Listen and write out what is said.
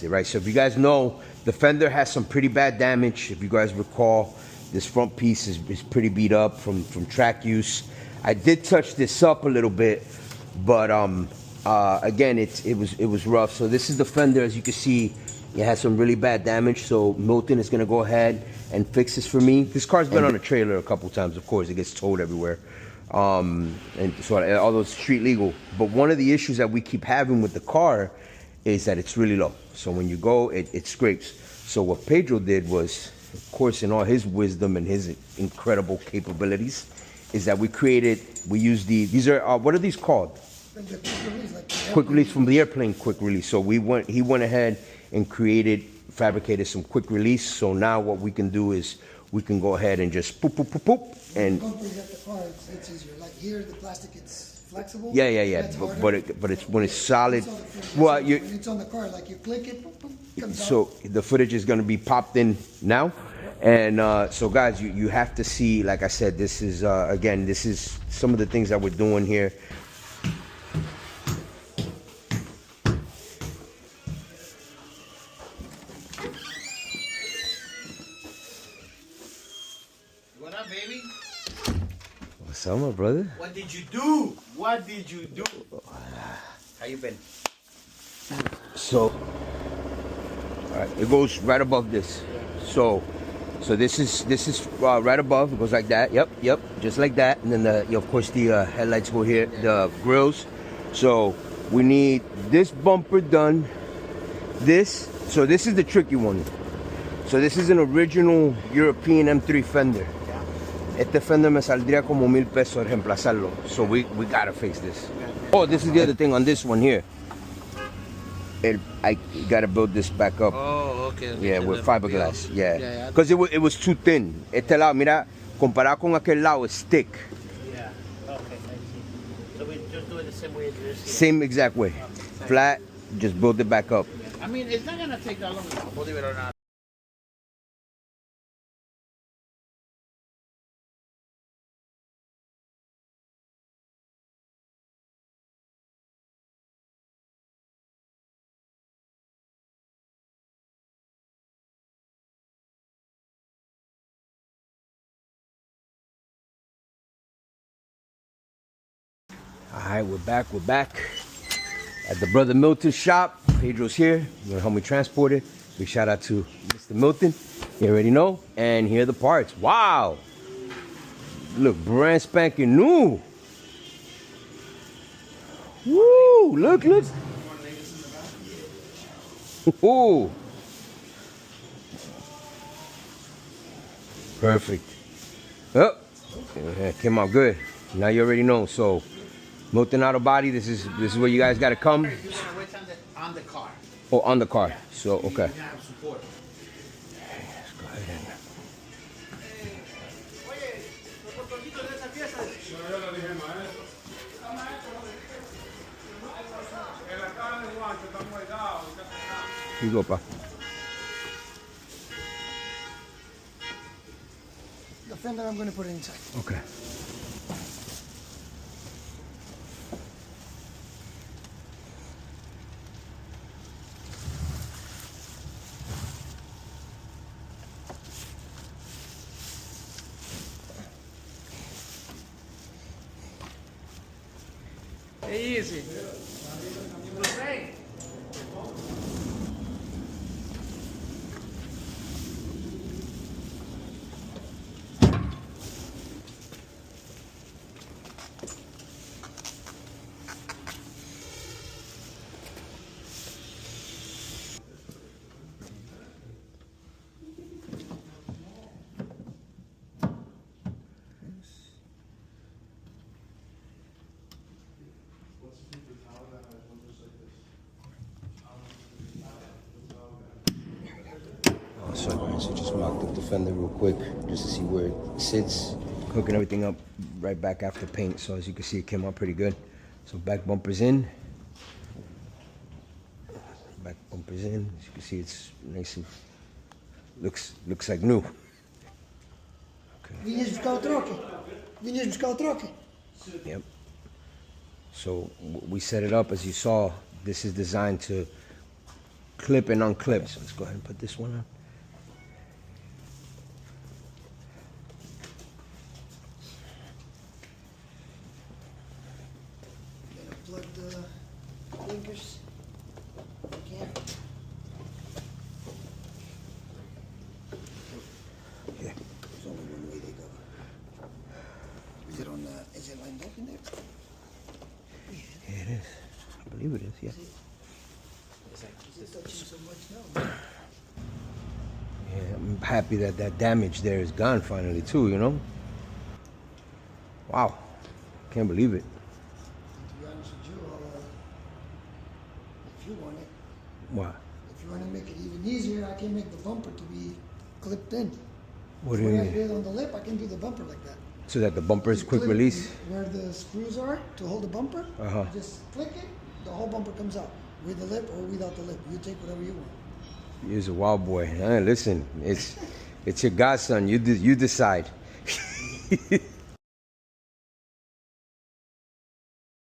it, right? So if you guys know, the fender has some pretty bad damage. If you guys recall, this front piece is pretty beat up from track use. I did touch this up a little bit, but again, it was rough. So this is the fender. As you can see, it has some really bad damage. So Milton is gonna go ahead and fix this for me. This car's been on a trailer a couple times. Of course, it gets towed everywhere, and so all those street legal. But one of the issues that we keep having with the car is that it's really low. So when you go, it scrapes. So what Pedro did was, of course, in all his wisdom and his incredible capabilities, is that we used these are, what are these called? Quick release from the airplane, quick release. So he went ahead and fabricated some quick release. So now what we can do is we can go ahead and just poop, poop, poop, poop. And it's easier. Like here, the plastic, it's flexible. Yeah. But it's when it's solid. Well, when it's on the car, like you click it, boop, boop, comes so out. the footage is going to be popped in now. And so guys, you have to see, like I said, this is again, this is some of the things that we're doing here. What up, baby? What's up, my brother? What did you do? What did you do? How you been? So, all right, it goes right above this. So this is right above. It goes like that. Yep, just like that. And then of course the headlights go here, the grills. So we need this bumper done. So this is the tricky one. So this is an original European M3 fender. Este fender me saldría como $1,000 pesos reemplazarlo. So we gotta fix this. Oh, this is the other thing on this one here. I gotta build this back up. Oh, okay. Yeah, with fiberglass. Yeah. Because it was too thin. Este lado, mira, comparado con aquel lado, it's thick. Yeah. Okay, I see. So we just do it the same way as this. Same exact way. Flat, just build it back up. I mean, it's not gonna take that long, believe it or not. All right, we're back at the brother Milton's shop. Pedro's here. He's gonna help me transport it. Big shout out to Mr. Milton. You already know. And here are the parts. Wow. Look, brand spanking new. Woo, look. Ooh. Perfect. Oh, yeah, came out good. Now you already know. So Milton Auto Body, this is where you guys gotta come. You're gonna wait on the car. Oh, on the car. So okay. You're gonna have support. Let's go ahead and... Here you go, pa. The fender, I'm going to put it inside. Okay. Easy. So just mocked up the fender real quick just to see where it sits. Hooking everything up right back after paint. So as you can see, it came out pretty good. So back bumper's in. Back bumper's in. As you can see, it's nice and looks like new. Okay. Yep. So we set it up as you saw. This is designed to clip and unclip. So let's go ahead and put this one on. Plug the blinkers. Okay. Yeah. There's only one way they go. Is it on the, is it lined up in there? Yeah, it is. I believe it is, yeah. Is it touching so much now? Yeah, I'm happy that that damage there is gone finally too, you know? Wow. Can't believe it. To be honest with you, if you want it, What? if you want to make it even easier, I can make the bumper to be clipped in. What do you When I mean? do it on the lip, I can do the bumper like that. So that the bumper is You quick clip release? Where the screws are to hold the bumper, Uh-huh. you just click it, the whole bumper comes out. With the lip or without the lip. You take whatever you want. You're a wild boy. Listen, it's your godson. You decide.